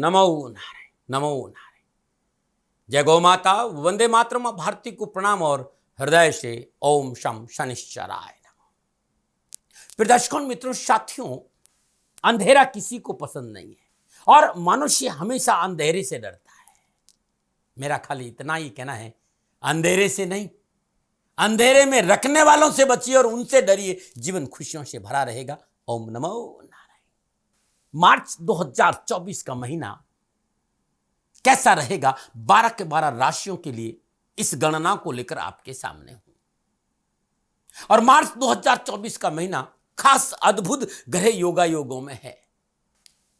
नमो नारायण, नमो नारायण। जय गौ माता, वंदे मातरम। भारती को प्रणाम और हृदय से ओम शम शनिश्चराय नमः। प्रिय दर्शकों, मित्रों, साथियों, अंधेरा किसी को पसंद नहीं है और मनुष्य हमेशा अंधेरे से डरता है। मेरा खाली इतना ही कहना है, अंधेरे से नहीं, अंधेरे में रखने वालों से बचिए और उनसे डरिए, जीवन खुशियों से भरा रहेगा। ओम नमो नारायण। मार्च 2024 का महीना कैसा रहेगा, 12 के 12 राशियों के लिए इस गणना को लेकर आपके सामने हूं। और मार्च 2024 का महीना खास अद्भुत ग्रह योगों में है।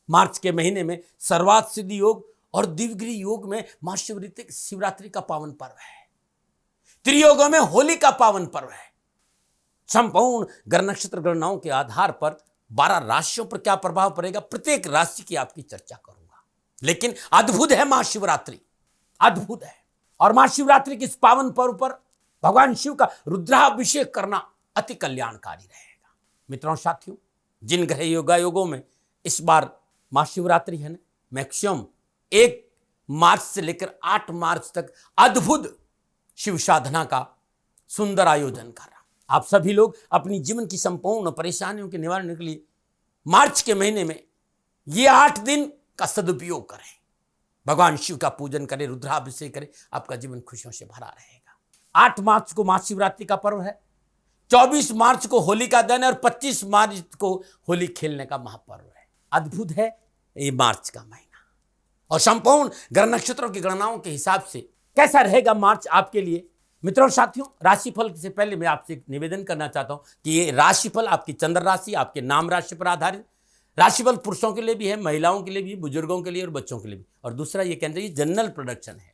मार्च के महीने में सर्वार्थ सिद्धि योग और दिव्यगिरी योग में महाशिवरात्रि का पावन पर्व है। त्रियोगों में होली का पावन पर्व है। संपूर्ण ग्रह नक्षत्र गणनाओं के आधार पर 12 राशियों पर क्या प्रभाव पड़ेगा, प्रत्येक राशि की आपकी चर्चा करूंगा। लेकिन अद्भुत है महाशिवरात्रि, अद्भुत है। और महाशिवरात्रि के इस पावन पर्व पर भगवान शिव का रुद्राभिषेक करना अति कल्याणकारी रहेगा। मित्रों, साथियों, जिन ग्रह योगों में इस बार महाशिवरात्रि है ना, मैक्सिमम 1 मार्च से लेकर 8 मार्च तक अद्भुत शिव साधना का सुंदर आयोजन कर रहा। आप सभी लोग अपनी जीवन की संपूर्ण परेशानियों के निवारण के लिए मार्च के महीने में ये 8 दिन का सदुपयोग करें। भगवान शिव का पूजन करें, रुद्राभिषेक करें, आपका जीवन खुशियों से भरा रहेगा। 8 मार्च को महाशिवरात्रि का पर्व है, 24 मार्च को होली का दिन है और 25 मार्च को होली खेलने का महापर्व है। अद्भुत है ये मार्च का महीना। और संपूर्ण ग्रह नक्षत्रों की गणनाओं के हिसाब से कैसा रहेगा मार्च आपके लिए। मित्रों, साथियों, राशिफल से पहले मैं आपसे एक निवेदन करना चाहता हूं कि ये राशिफल आपकी चंद्र राशि, आपके नाम राशि पर आधारित राशिफल पुरुषों के लिए भी है, महिलाओं के लिए भी, बुजुर्गों के लिए और बच्चों के लिए भी। और दूसरा ये कहते हैं, ये जनरल प्रोडक्शन है,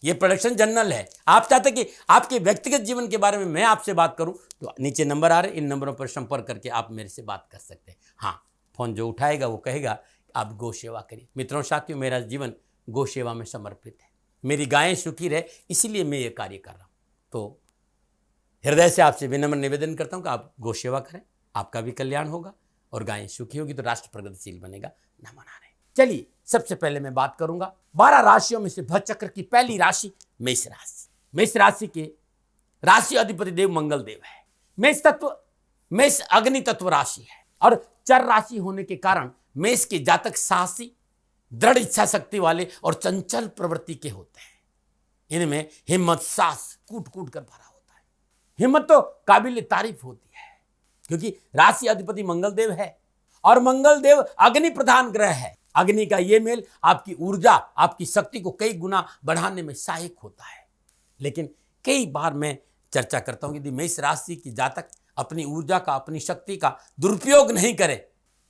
ये प्रोडक्शन जनरल है। आप चाहते हैं कि आपके व्यक्तिगत जीवन के बारे में मैं आपसे बात करूं तो नीचे नंबर आ रहे, इन नंबरों पर संपर्क करके आप मेरे से बात कर सकते हैं। हाँ, फोन जो उठाएगा वो कहेगा आप गौ सेवा करिए। मित्रों, साथियों, मेरा जीवन गौ सेवा में समर्पित है। मेरी गायें सुखी रहे, इसीलिए मैं ये कार्य कर रहा हूँ। तो हृदय से आपसे विनम्र निवेदन करता हूँ कि आप गौ सेवा करें, आपका भी कल्याण होगा और गायें सुखी होगी तो राष्ट्र प्रगतिशील बनेगा। नमो नारायण। चलिए, सबसे पहले मैं बात करूंगा 12 राशियों में से भचक्र की पहली राशि मेष राशि। मेष राशि के राशि अधिपति देव मंगल देव है। मेष अग्नि तत्व राशि है और चर राशि होने के कारण मेष के जातक साहसी, दृढ़ इच्छा शक्ति वाले और चंचल प्रवृत्ति के होते हैं। इनमें हिम्मत, साहस कूट कूट कर भरा होता है। हिम्मत तो काबिल तारीफ होती है क्योंकि राशि अधिपति मंगल देव है और मंगल देव अग्नि प्रधान ग्रह है। अग्नि का ये मेल आपकी ऊर्जा, आपकी शक्ति को कई गुना बढ़ाने में सहायक होता है। लेकिन कई बार मैं चर्चा करता हूं कि यदि मेष राशि की जातक अपनी ऊर्जा का, अपनी शक्ति का दुरुपयोग नहीं करे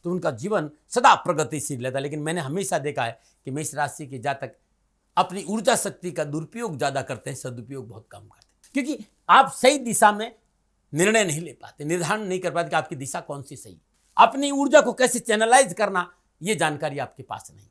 तो उनका जीवन सदा प्रगतिशील रहता है। लेकिन मैंने हमेशा देखा है कि मेष राशि के जातक अपनी ऊर्जा शक्ति का दुरुपयोग ज्यादा करते हैं, सदुपयोग बहुत कम करते हैं, क्योंकि आप सही दिशा में निर्णय नहीं ले पाते, निर्धारण नहीं कर पाते कि आपकी दिशा कौन सी सही। अपनी ऊर्जा को कैसे चैनलाइज करना, ये जानकारी आपके पास नहीं है।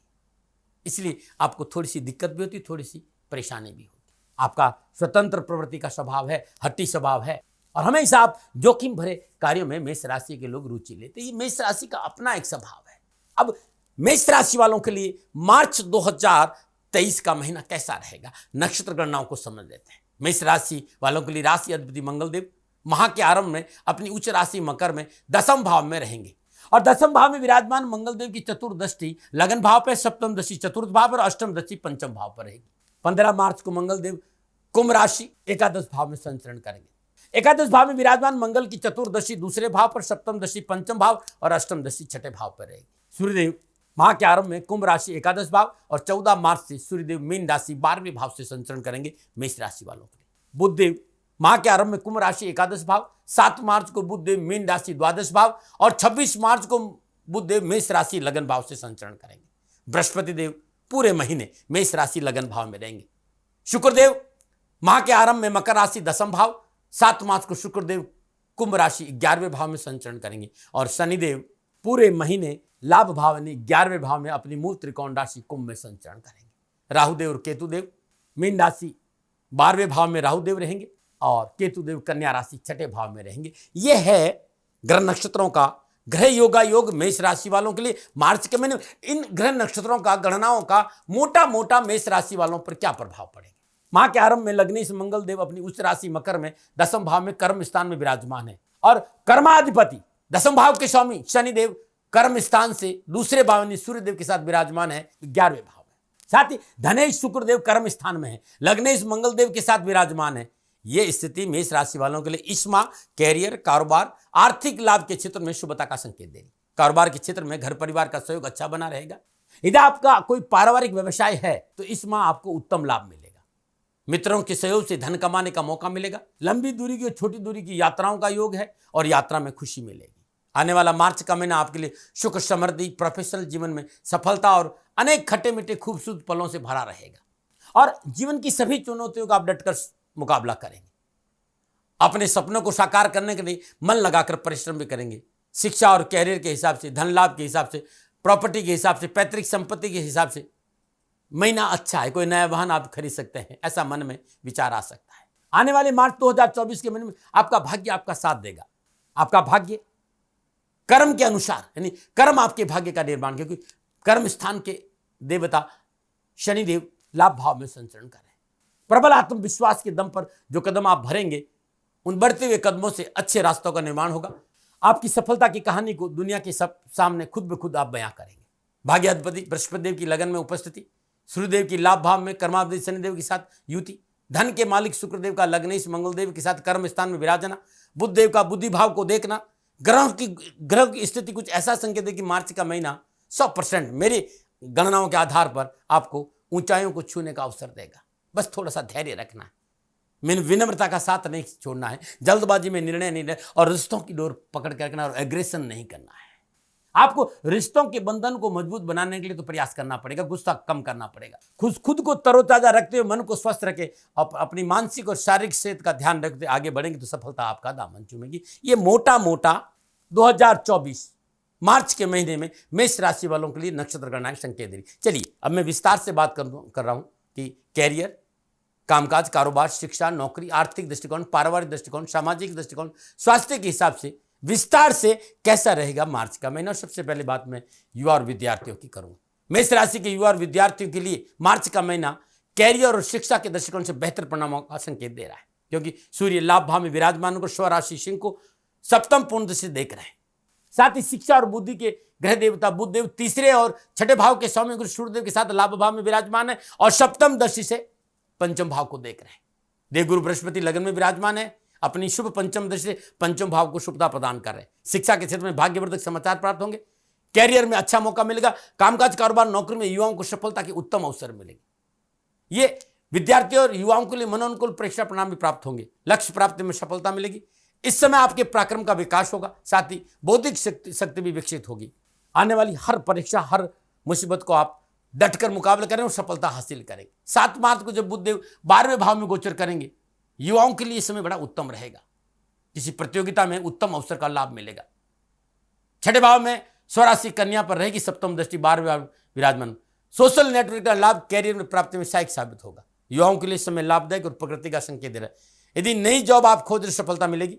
इसलिए आपको थोड़ी सी दिक्कत भी होती, थोड़ी सी परेशानी भी होती। आपका स्वतंत्र प्रवृत्ति का स्वभाव है, हट्टी स्वभाव है और हमेशा आप जोखिम भरे कार्यों में मेष राशि के लोग रुचि लेते। ये मेष राशि का अपना एक स्वभाव है। अब मेष राशि वालों के लिए मार्च 2023 का महीना कैसा रहेगा, नक्षत्र गणनाओं को समझ लेते हैं। मेष राशि वालों के लिए राशि अधिपति मंगल देव माह के आरंभ में अपनी उच्च राशि मकर में 10वें भाव में रहेंगे और 10वें भाव में विराजमान मंगल देव की चतुर्दृष्टि लगन भाव पर, सप्तम दृष्टि चतुर्थ भाव पर, अष्टम दृष्टि पंचम भाव पर रहेगी। 15 मार्च को मंगल देव कुंभ राशि एकादश भाव में संचरण करेंगे। एकादश भाव में विराजमान मंगल की चतुर्दशी दूसरे भाव पर, सप्तम दृष्टि पंचम भाव और अष्टम दृष्टि छठे भाव पर रहेगी। सूर्यदेव माह के आरंभ में कुंभ राशि एकादश भाव और 14 मार्च से सूर्यदेव मीन राशि 12वें भाव से संचरण करेंगे मेष राशि वालों के लिए। बुधदेव माह के आरंभ में कुंभ राशि एकादश भाव, 7 मार्च को बुधदेव मीन राशि द्वादश भाव और 26 मार्च को बुधदेव मेष राशि लगन भाव से संचरण करेंगे। बृहस्पति देव पूरे महीने मेष राशि लगन भाव में रहेंगे। शुक्रदेव माह के आरंभ में मकर राशि 10वां भाव, 7 मार्च को शुक्रदेव कुंभ राशि 11वें भाव में संचरण करेंगे और शनिदेव पूरे महीने लाभ भाव यानी 11वें भाव में अपनी मूल त्रिकोण राशि कुंभ में संचरण करेंगे। राहुदेव और केतुदेव मीन राशि 12वें भाव में राहुदेव रहेंगे और केतुदेव कन्या राशि 6ठे भाव में रहेंगे। यह है ग्रह नक्षत्रों का ग्रह योगा योग मेष राशि वालों के लिए मार्च के महीने में इन ग्रह नक्षत्रों का गणनाओं का मोटा मोटा मेष राशि वालों पर क्या प्रभाव पड़ेगा। माह के आरंभ में लग्नेश मंगल देव अपनी उच्च राशि मकर में दसम भाव में कर्म स्थान में विराजमान है और कर्माधिपति दसम भाव के स्वामी शनिदेव कर्म स्थान से दूसरे भाव यानी सूर्यदेव के साथ विराजमान है 11वें भाव में। साथ ही धनेश शुक्रदेव कर्म स्थान में है, लग्नेश मंगल देव के साथ विराजमान है। यह स्थिति मेष राशि वालों के लिए इस माह कैरियर, कारोबार, आर्थिक लाभ के क्षेत्र में शुभता का संकेत देगी। कारोबार के क्षेत्र में घर परिवार का सहयोग अच्छा बना रहेगा। यदि आपका कोई पारिवारिक व्यवसाय है तो इस माह आपको उत्तम लाभ मिलेगा। मित्रों के सहयोग से धन कमाने का मौका मिलेगा। लंबी दूरी की और छोटी दूरी की यात्राओं का योग है और यात्रा में खुशी मिलेगी। आने वाला मार्च का महीना आपके लिए सुख समृद्धि, प्रोफेशनल जीवन में सफलता और अनेक खट्टे मीठे खूबसूरत पलों से भरा रहेगा और जीवन की सभी चुनौतियों का आप डटकर मुकाबला करेंगे। अपने सपनों को साकार करने के लिए मन लगाकर परिश्रम भी करेंगे। शिक्षा और कैरियर के हिसाब से, धन लाभ के हिसाब से, प्रॉपर्टी के हिसाब से, पैतृक संपत्ति के हिसाब से महीना अच्छा है। कोई नया वाहन आप खरीद सकते हैं, ऐसा मन में विचार आ सकता है। आने वाले मार्च 2024 के महीने में आपका भाग्य आपका साथ देगा। आपका भाग्य कर्म के अनुसार यानी कर्म आपके भाग्य का निर्माण, क्योंकि कर्म स्थान के देवता शनिदेव लाभ भाव में संचरण कर रहे हैं। प्रबल आत्मविश्वास के दम पर जो कदम आप भरेंगे उन बढ़ते हुए कदमों से अच्छे रास्तों का निर्माण होगा। आपकी सफलता की कहानी को दुनिया के सब सामने खुद ब खुद आप बयां करेंगे। भाग्याधिपति बृहस्पति देव की लगन में उपस्थिति, सूर्यदेव की लाभ भाव में कर्माधिपति शनिदेव के साथ युति, धन के मालिक शुक्रदेव का लग्नेश मंगल देव के साथ कर्म स्थान में विराजना, बुध देव का बुद्धि भाव को देखना, ग्रह की स्थिति कुछ ऐसा संकेत है कि मार्च का महीना 100% मेरी गणनाओं के आधार पर आपको ऊंचाइयों को छूने का अवसर देगा। बस थोड़ा सा धैर्य रखना है, विनम्रता का साथ नहीं छोड़ना है, जल्दबाजी में निर्णय नहीं लेना और रिश्तों की डोर पकड़ कर रखना और एग्रेशन नहीं करना है। आपको रिश्तों के बंधन को मजबूत बनाने के लिए तो प्रयास करना पड़ेगा, गुस्सा कम करना पड़ेगा। खुद को तरोताजा रखते हुए मन को स्वस्थ रखे, अपनी मानसिक और शारीरिक सेहत का ध्यान रखते आगे बढ़ेंगे तो सफलता आपका दामन चूमेगी। ये मोटा मोटा 2024 मार्च के महीने में मेष राशि वालों के लिए नक्षत्र गणनाएं संकेत दे रही। चलिए अब मैं विस्तार से बात कर रहा हूं कि कैरियर, कामकाज, कारोबार, शिक्षा, नौकरी, आर्थिक दृष्टिकोण, पारिवारिक दृष्टिकोण, सामाजिक दृष्टिकोण, स्वास्थ्य के हिसाब से विस्तार से कैसा रहेगा मार्च का महीना। सबसे पहले बात मैं युवा और विद्यार्थियों की करूंगा। मेष राशि के युवा और विद्यार्थियों के लिए मार्च का महीना कैरियर और शिक्षा के दृष्टिकोण से बेहतर परिणामों का संकेत दे रहा है, क्योंकि सूर्य लाभ भाव में विराजमान होकर स्वराशि सिंह को सप्तम पूर्ण दृष्टि देख रहे हैं। साथ ही शिक्षा और बुद्धि के ग्रह देवता बुध देव तीसरे और छठे भाव के स्वामी गुरु सूर्यदेव के साथ लाभ भाव में विराजमान है और सप्तम दृष्टि से पंचम भाव को देख रहे हैं। देवगुरु बृहस्पति लगन में विराजमान है, अपनी शुभ पंचम दृष्टि से पंचम भाव को शुभता प्रदान कर रहे हैं। शिक्षा के क्षेत्र में भाग्यवर्धक समाचार प्राप्त होंगे, कैरियर में अच्छा मौका मिलेगा, कामकाज, कारोबार, नौकरी में युवाओं को सफलता की उत्तम अवसर मिलेगी। ये विद्यार्थियों और युवाओं के लिए मनोनुकूल परीक्षा परिणाम भी प्राप्त होंगे, लक्ष्य प्राप्ति में सफलता मिलेगी। इस समय आपके पराक्रम का विकास होगा, साथ ही बौद्धिक शक्ति भी विकसित होगी। आने वाली हर परीक्षा, हर मुसीबत को आप डटकर मुकाबला करें और सफलता हासिल करेंगे। 7 मार्च को जब बुधदेव 12वें भाव में गोचर करेंगे, युवाओं के लिए समय बड़ा उत्तम रहेगा। किसी प्रतियोगिता में उत्तम अवसर का लाभ मिलेगा। छठे भाव में स्वराशि कन्या पर रहेगी सप्तम दृष्टि, 12वें भाव विराजमान। सोशल नेटवर्क का लाभ कैरियर में प्राप्ति में सहायक साबित होगा। युवाओं के लिए समय लाभदायक और प्रकृति का संकेत दे रहा है। यदि नई जॉब आप खोज रहे सफलता मिलेगी।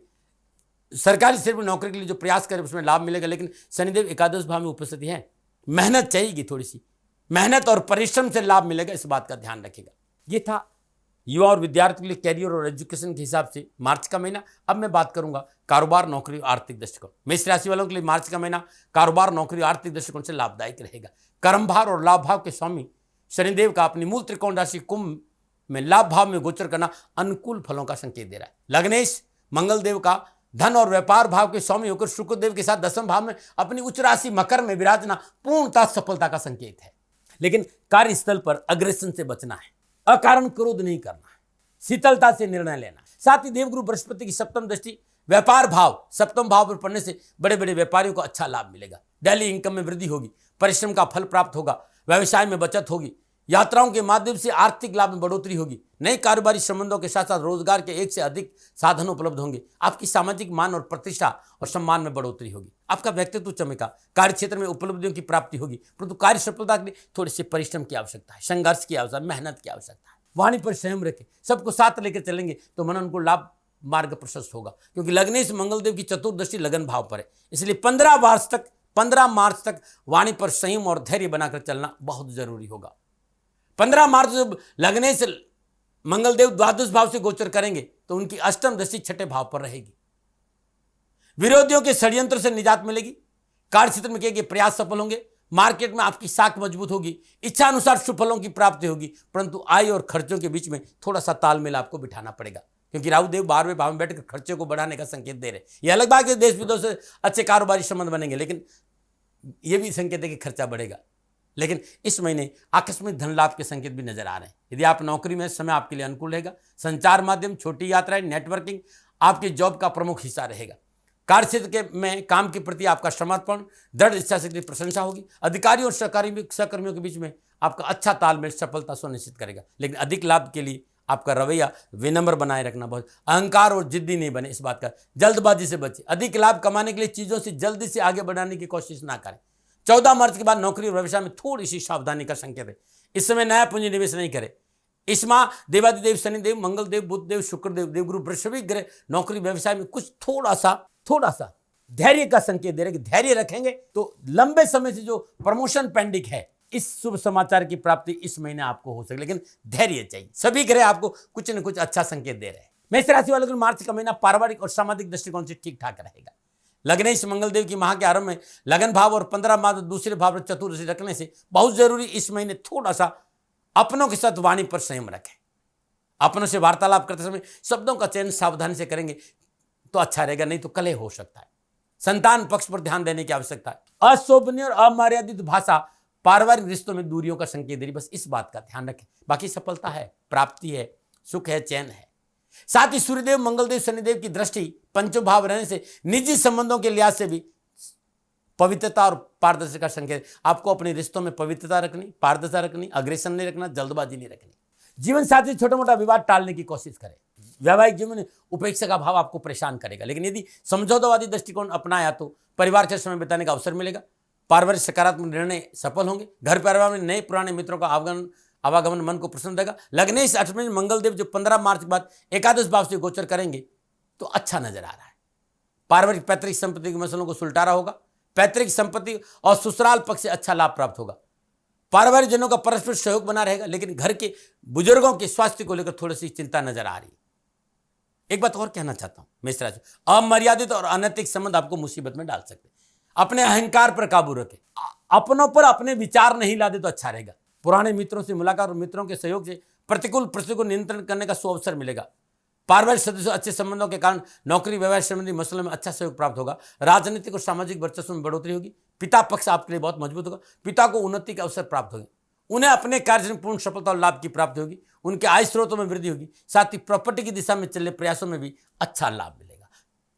सरकारी क्षेत्र में नौकरी के लिए जो प्रयास करें उसमें लाभ मिलेगा, लेकिन शनिदेव एकादश भाव में उपस्थिति है, मेहनत चाहिएगी, थोड़ी सी मेहनत और परिश्रम से लाभ मिलेगा, इस बात का ध्यान रखिएगा। ये था युवा और विद्यार्थी के लिए कैरियर और एजुकेशन के हिसाब से मार्च का महीना। अब मैं बात करूंगा कारोबार, नौकरी और आर्थिक दृष्टिकोण। मेष राशि वालों के लिए मार्च का महीना कारोबार, नौकरी और आर्थिक दृष्टिकोण से लाभदायक रहेगा। कर्मभार और लाभ भाव के स्वामी शनिदेव का अपनी मूल त्रिकोण राशि कुंभ में लाभ भाव में गोचर करना अनुकूल फलों का संकेत दे रहा है। लग्नेश मंगल देव का धन और व्यापार भाव के स्वामी होकर शुक्रदेव के साथ दसम भाव में अपनी उच्च राशि मकर में विराजना पूर्णतः सफलता का संकेत है। लेकिन कार्यस्थल पर अग्रेशन से बचना है, अकारण क्रोध नहीं करना है, शीतलता से निर्णय लेना है। साथ ही देवगुरु बृहस्पति की सप्तम दृष्टि व्यापार भाव सप्तम भाव पर पड़ने से बड़े बड़े व्यापारियों को अच्छा लाभ मिलेगा। डेली इनकम में वृद्धि होगी, परिश्रम का फल प्राप्त होगा, व्यवसाय में बचत होगी, यात्राओं के माध्यम से आर्थिक लाभ में बढ़ोतरी होगी। नए कारोबारी संबंधों के साथ साथ रोजगार के एक से अधिक साधन उपलब्ध होंगे। आपकी सामाजिक मान और प्रतिष्ठा और सम्मान में बढ़ोतरी होगी। आपका व्यक्तित्व चमकेगा, कार्य क्षेत्र में उपलब्धियों की प्राप्ति होगी, परंतु कार्य सफलता के लिए थोड़े से परिश्रम की आवश्यकता है, संघर्ष की आवश्यकता, मेहनत की आवश्यकता है। वाणी पर संयम रखें, सबको साथ लेकर चलेंगे तो मन उनको लाभ मार्ग प्रशस्त होगा, क्योंकि लग्नेश मंगलदेव की चतुर्दशी लगन भाव पर है। इसलिए 15 मार्च तक वाणी पर संयम और धैर्य बनाकर चलना बहुत जरूरी होगा। 15 मार्च जब लगनेश मंगलदेव द्वादश भाव से गोचर करेंगे तो उनकी अष्टम दशा छठे भाव पर रहेगी। विरोधियों के षड्यंत्र से निजात मिलेगी। कार्य क्षेत्र में किए गए प्रयास सफल होंगे। मार्केट में आपकी साख मजबूत होगी। इच्छा अनुसार शुभ फलों की प्राप्ति होगी, परंतु आय और खर्चों के बीच में थोड़ा सा तालमेल आपको बिठाना पड़ेगा, क्योंकि राहु देव 12वें भाव में बैठकर खर्चे को बढ़ाने का संकेत दे रहे हैं। यह अलग बात है देश विदेश से अच्छे कारोबारी संबंध बनेंगे, लेकिन यह भी संकेत है कि खर्चा बढ़ेगा। लेकिन इस महीने आकस्मिक धन लाभ के संकेत भी नजर आ रहे हैं। यदि आप नौकरी में, समय आपके लिए अनुकूल रहेगा। संचार माध्यम, छोटी यात्राएं, नेटवर्किंग आपकी जॉब का प्रमुख हिस्सा रहेगा। कार्य क्षेत्र में काम के प्रति आपका समर्पण, दृढ़ इच्छा शक्ति, प्रशंसा होगी। अधिकारी और सहकर्मियों के बीच में आपका अच्छा तालमेल सफलता सुनिश्चित करेगा। लेकिन अधिक लाभ के लिए आपका रवैया विनम्र बनाए रखना, बहुत अहंकार और जिद्दी नहीं बने, इस बात का जल्दबाजी से बचे। अधिक लाभ कमाने के लिए चीजों से जल्दी से आगे बढ़ाने की कोशिश ना करें। 14 मार्च के बाद नौकरी और व्यवसाय में थोड़ी सी सावधानी का संकेत है। इस समय नया पूंजी निवेश नहीं करें। इस माह देवादिदेव शनिदेव, मंगलदेव, बुधदेव, शुक्रदेव, देवगुरु, बृहस्पति ग्रह नौकरी व्यवसाय में कुछ थोड़ा सा धैर्य का संकेत दे रहे कि धैर्य रखेंगे तो लंबे समय से जो प्रमोशन पेंडिंग है, इस शुभ समाचार की प्राप्ति इस महीने आपको हो सके, लेकिन धैर्य चाहिए। सभी ग्रह आपको कुछ न कुछ अच्छा संकेत दे रहे हैं। मेष राशि वालों के लिए मार्च का महीना पारिवारिक और सामाजिक दृष्टिकोण से ठीक ठाक रहेगा। लग्नेश मंगलदेव की माह के आरंभ में लगन भाव और 15 मार्च दूसरे भाव में चतुर्दशी रखने से बहुत जरूरी इस महीने थोड़ा सा अपनों के साथ वाणी पर संयम रखें। अपनों से वार्तालाप करते समय शब्दों का चयन सावधानी से करेंगे तो अच्छा रहेगा, नहीं तो कलह हो सकता है। संतान पक्ष पर ध्यान देने की आवश्यकता है। अशोभनीय और अमर्यादित भाषा पारिवारिक रिश्तों में दूरियों का संकेत दे रही, बस इस बात का ध्यान रखें। बाकी सफलता है, प्राप्ति है, सुख है, चैन है। साथ ही सूर्यदेव, मंगलदेव, शनिदेव की दृष्टि पंचम भाव रहने से निजी संबंधों के लिहाज से भी पवित्रता और पारदर्शिता का संकेत। आपको अपने रिश्तों में पवित्रता रखनी, पारदर्शिता रखनी, अग्रेसन नहीं रखना, जल्दबाजी नहीं रखनी। जीवन साथी छोटा मोटा विवाद टालने की कोशिश करें। वैवाहिक जीवन में उपेक्षा का भाव आपको परेशान करेगा, लेकिन यदि समझौतावादी दृष्टिकोण अपनाया तो परिवार के समय बिताने का अवसर मिलेगा। पारिवारिक सकारात्मक निर्णय सफल होंगे। घर परिवार में नए पुराने मित्रों का आवागमन मन को प्रसन्न देगा। लग्नेश अष्टमी मंगलदेव जो 15 मार्च के बाद एकादश भाव से गोचर करेंगे तो अच्छा नजर आ रहा है। पारिवारिक पैतृक संपत्ति के मसलों को सुलटारा होगा। पैतृक संपत्ति और ससुराल पक्ष से अच्छा लाभ प्राप्त होगा। पारिवारिक जनों का परस्पर सहयोग बना रहेगा, लेकिन घर के बुजुर्गों के स्वास्थ्य को लेकर थोड़ी सी चिंता नजर आ रही है। एक बात और कहना चाहता हूं मेष राशि, अमर्यादित और अनैतिक संबंध आपको मुसीबत में डाल सकते हैं। अपने अहंकार पर काबू रखें। अपनों पर अपने विचार नहीं लादे तो अच्छा रहेगा। पुराने मित्रों से मुलाकात और मित्रों के सहयोग से प्रतिकूल परिस्थितियों को नियंत्रण करने का सुअवसर मिलेगा। पारिवारिक सदस्यों अच्छे संबंधों के कारण नौकरी व्यवसाय संबंधी मसलों में अच्छा सहयोग प्राप्त होगा। राजनीतिक और सामाजिक वर्चस्व में बढ़ोतरी होगी। पिता पक्ष आपके लिए बहुत मजबूत होगा। पिता को उन्नति के अवसर प्राप्त होंगे। उन्हें अपने कार्य में पूर्ण सफलता और लाभ की प्राप्ति होगी। उनके आय स्रोतों में वृद्धि होगी। साथ ही प्रॉपर्टी की दिशा में चल प्रयासों में भी अच्छा लाभ मिलेगा।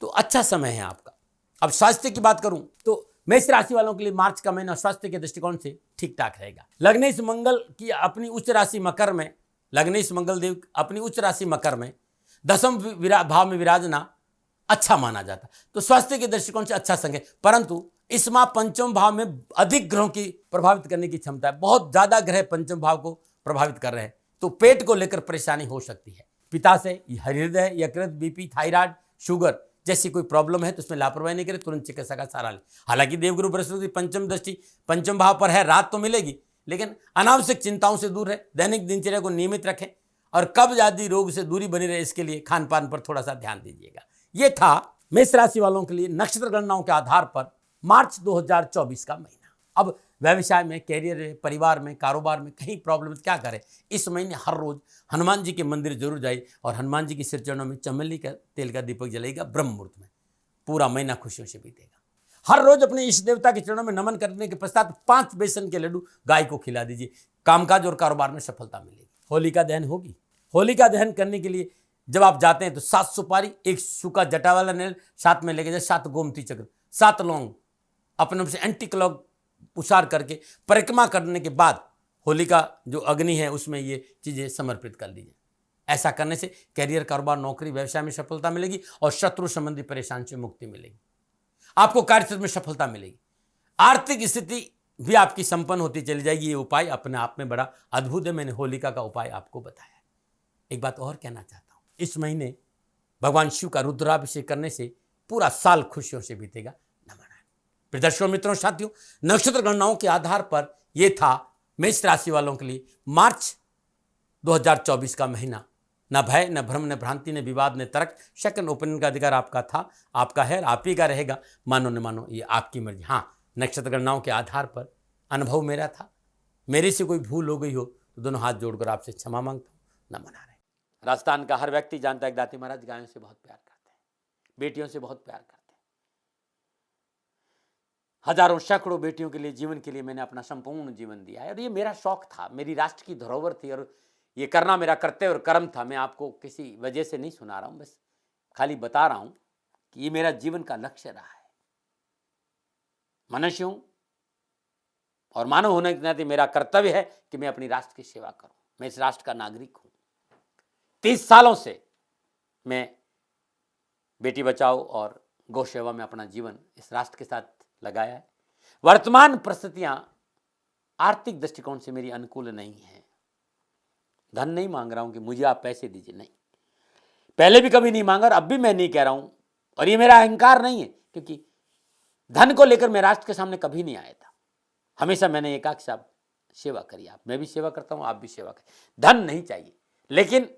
तो अच्छा समय है आपका। अब स्वास्थ्य की बात करूं तो मेष राशि वालों के लिए मार्च का महीना स्वास्थ्य के दृष्टिकोण से ठीक ठाक रहेगा। लग्नेश मंगल की अपनी उच्च राशि मकर में, लग्नेश मंगलदेव अपनी उच्च राशि मकर में दसम भाव में विराजना अच्छा माना जाता, तो स्वास्थ्य के दृष्टिकोण से अच्छा संग है। परंतु इस माह पंचम भाव में अधिक ग्रहों की प्रभावित करने की क्षमता है। बहुत ज्यादा ग्रह पंचम भाव को प्रभावित कर रहे हैं, तो पेट को लेकर परेशानी हो सकती है। पिता से हृदय, यकृत, बीपी, थायराइड, शुगर जैसी कोई प्रॉब्लम है तो उसमें लापरवाही नहीं करें, तुरंत चिकित्सा का सहारा लें। हालांकि देवगुरु बृहस्पति पंचम दृष्टि पंचम भाव पर है, रात तो मिलेगी, लेकिन अनावश्यक चिंताओं से दूर रहे। दैनिक दिनचर्या को नियमित रखें और कब्ज आदि रोग से दूरी बनी रहे, इसके लिए खान पान पर थोड़ा सा ध्यान दीजिएगा। ये था मेष राशि वालों के लिए नक्षत्र गणनाओं के आधार पर मार्च 2024 का महीना। अब व्यवसाय में, कैरियर में, परिवार में, कारोबार में कहीं प्रॉब्लम क्या करें, इस महीने हर रोज हनुमान जी के मंदिर जरूर जाइए और हनुमान जी के सिर चरणों में चमेली का तेल का दीपक जलाइएगा। ब्रह्म मुहूर्त में पूरा महीना खुशियों से बीतेगा। हर रोज अपने इष्ट देवता के चरणों में नमन करने के पश्चात 5 बेसन के लड्डू गाय को खिला दीजिए। कामकाज और कारोबार में सफलता मिलेगी। होलिका दहन होगी। होलिका दहन करने के लिए जब आप जाते हैं तो 7 सुपारी, 1 सूखा जटा वाला नेल साथ में लेके जाए, 7 गोमती चक्र, 7 लौंग अपने से एंटी क्लॉक उसार करके परिक्रमा करने के बाद होलिका जो अग्नि है उसमें ये चीजें समर्पित कर दीजिए। ऐसा करने से कैरियर, कारोबार, नौकरी, व्यवसाय में सफलता मिलेगी और शत्रु संबंधी परेशानी से मुक्ति मिलेगी। आपको कार्यक्षेत्र में सफलता मिलेगी। आर्थिक स्थिति भी आपकी संपन्न होती चली जाएगी। ये उपाय अपने आप में बड़ा अद्भुत है। मैंने होलिका का उपाय आपको बताया। एक बात और कहना चाहता हूं, इस महीने भगवान शिव का रुद्राभिषेक करने से पूरा साल खुशियों से बीतेगा। नमन। प्रिय दर्शकों, मित्रों, साथियों, नक्षत्र गणनाओं के आधार पर यह था मेष राशि वालों के लिए मार्च 2024 का महीना। न भय, न भ्रम, न भ्रांति, न विवाद, न तर्क, सेकंड ओपिनियन का अधिकार आपका था, आपका है, आप ही का रहेगा। मानो न मानो ये आपकी मर्जी। हाँ, नक्षत्र गणनाओं के आधार पर अनुभव मेरा था। मेरे से कोई भूल हो गई हो तो दोनों हाथ जोड़कर आपसे क्षमा मांगता हूँ। नमन नारायण। राजस्थान का हर व्यक्ति जानता है कि दाती महाराज गायों से बहुत प्यार करते हैं, बेटियों से बहुत प्यार करते हैं। हजारों सैकड़ों बेटियों के लिए, जीवन के लिए मैंने अपना संपूर्ण जीवन दिया है और ये मेरा शौक था, मेरी राष्ट्र की धरोहर थी और ये करना मेरा कर्तव्य और कर्म था। मैं आपको किसी वजह से नहीं सुना रहा हूं, बस खाली बता रहा हूं कि ये मेरा जीवन का लक्ष्य रहा है। मनुष्य हूं और मानव होने के नाते मेरा कर्तव्य है कि मैं अपनी राष्ट्र की सेवा करूं। मैं इस राष्ट्र का नागरिक हूं। 30 सालों से मैं बेटी बचाओ और गौ सेवा में अपना जीवन इस राष्ट्र के साथ लगाया है। वर्तमान परिस्थितियां आर्थिक दृष्टिकोण से मेरी अनुकूल नहीं है। धन नहीं मांग रहा हूं कि मुझे आप पैसे दीजिए, नहीं, पहले भी कभी नहीं मांगा और अब भी मैं नहीं कह रहा हूं और ये मेरा अहंकार नहीं है, क्योंकि धन को लेकर मैं राष्ट्र के सामने कभी नहीं आया था। हमेशा मैंने ये कहा कि साहब सेवा करिए, आप, मैं भी सेवा करता हूं, आप भी सेवा करें, धन नहीं चाहिए। लेकिन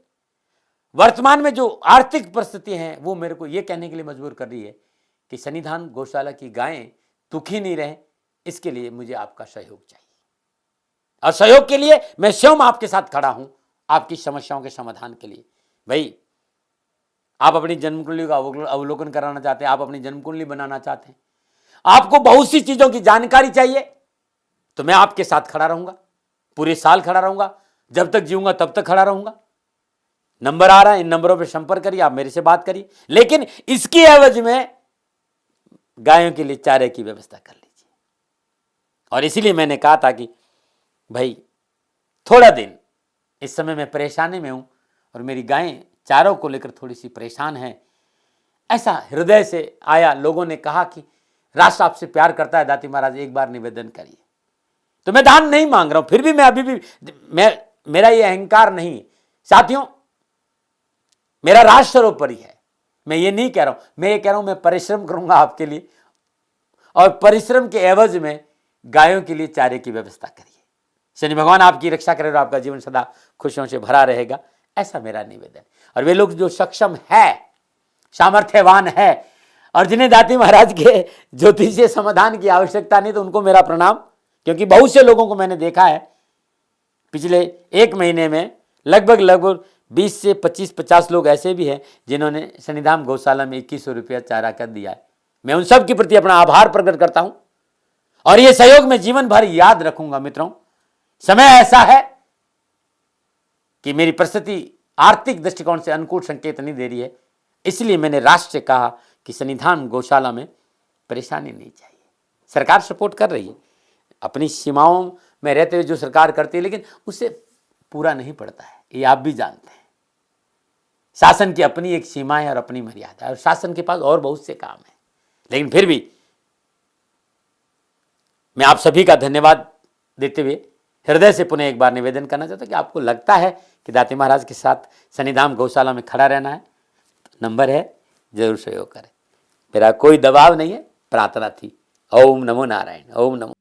वर्तमान में जो आर्थिक परिस्थिति है वो मेरे को ये कहने के लिए मजबूर कर रही है कि सन्निधान गौशाला की गायें दुखी नहीं रहे, इसके लिए मुझे आपका सहयोग चाहिए और सहयोग के लिए मैं स्वयं आपके साथ खड़ा हूं, आपकी समस्याओं के समाधान के लिए। भाई, आप अपनी जन्म कुंडली का अवलोकन कराना चाहते हैं, आप अपनी जन्म कुंडली बनाना चाहते हैं, आपको बहुत सी चीजों की जानकारी चाहिए, तो मैं आपके साथ खड़ा रहूंगा, पूरे साल खड़ा रहूंगा, जब तक जीऊंगा तब तक खड़ा रहूंगा। नंबर आ रहा है, इन नंबरों पर संपर्क करिए, आप मेरे से बात करिए, लेकिन इसकी एवज में गायों के लिए चारे की व्यवस्था कर लीजिए। और इसीलिए मैंने कहा था कि भाई थोड़ा दिन इस समय मैं परेशानी में हूं और मेरी गायें चारों को लेकर थोड़ी सी परेशान हैं। ऐसा हृदय से आया, लोगों ने कहा कि राष्ट्र आपसे प्यार करता है दाती महाराज, एक बार निवेदन करिए। तो मैं दान नहीं मांग रहा हूं, फिर भी मैं अभी भी मेरा ये अहंकार नहीं है साथियों, मेरा राष्ट्र सर्वोपरि है। मैं ये नहीं कह रहा हूं, मैं ये कह रहा हूं मैं परिश्रम करूंगा आपके लिए और परिश्रम के एवज में गायों के लिए चारे की व्यवस्था करिए। शनि भगवान आपकी रक्षा करे और आपका जीवन सदा खुशियों से भरा रहेगा, ऐसा मेरा निवेदन। और वे लोग जो सक्षम है, सामर्थ्यवान है और जिन्हें दाती महाराज के ज्योतिषीय समाधान की आवश्यकता नहीं, तो उनको मेरा प्रणाम, क्योंकि बहुत से लोगों को मैंने देखा है पिछले 1 महीने में लगभग 20 से 25-50 लोग ऐसे भी हैं जिन्होंने सन्निधान गौशाला में 2100 रुपया चारा कर दिया है। मैं उन सब के प्रति अपना आभार प्रकट करता हूं और ये सहयोग मैं जीवन भर याद रखूंगा। मित्रों, समय ऐसा है कि मेरी परिस्थिति आर्थिक दृष्टिकोण से अनुकूल संकेत नहीं दे रही है, इसलिए मैंने राष्ट्र से कहा कि सन्निधान गौशाला में परेशानी नहीं चाहिए। सरकार सपोर्ट कर रही है, अपनी सीमाओं में रहते हुए जो सरकार करती है, लेकिन उससे पूरा नहीं पड़ता है, ये आप भी जानते हैं। शासन की अपनी एक सीमा है और अपनी मर्यादा है और शासन के पास और बहुत से काम है, लेकिन फिर भी मैं आप सभी का धन्यवाद देते हुए हृदय से पुनः एक बार निवेदन करना चाहता हूं कि आपको लगता है कि दाती महाराज के साथ सन्निधान गौशाला में खड़ा रहना है, तो नंबर है, जरूर सहयोग करें। मेरा कोई दबाव नहीं है, प्रार्थना थी। ओम नमो नारायण। ओम नमो।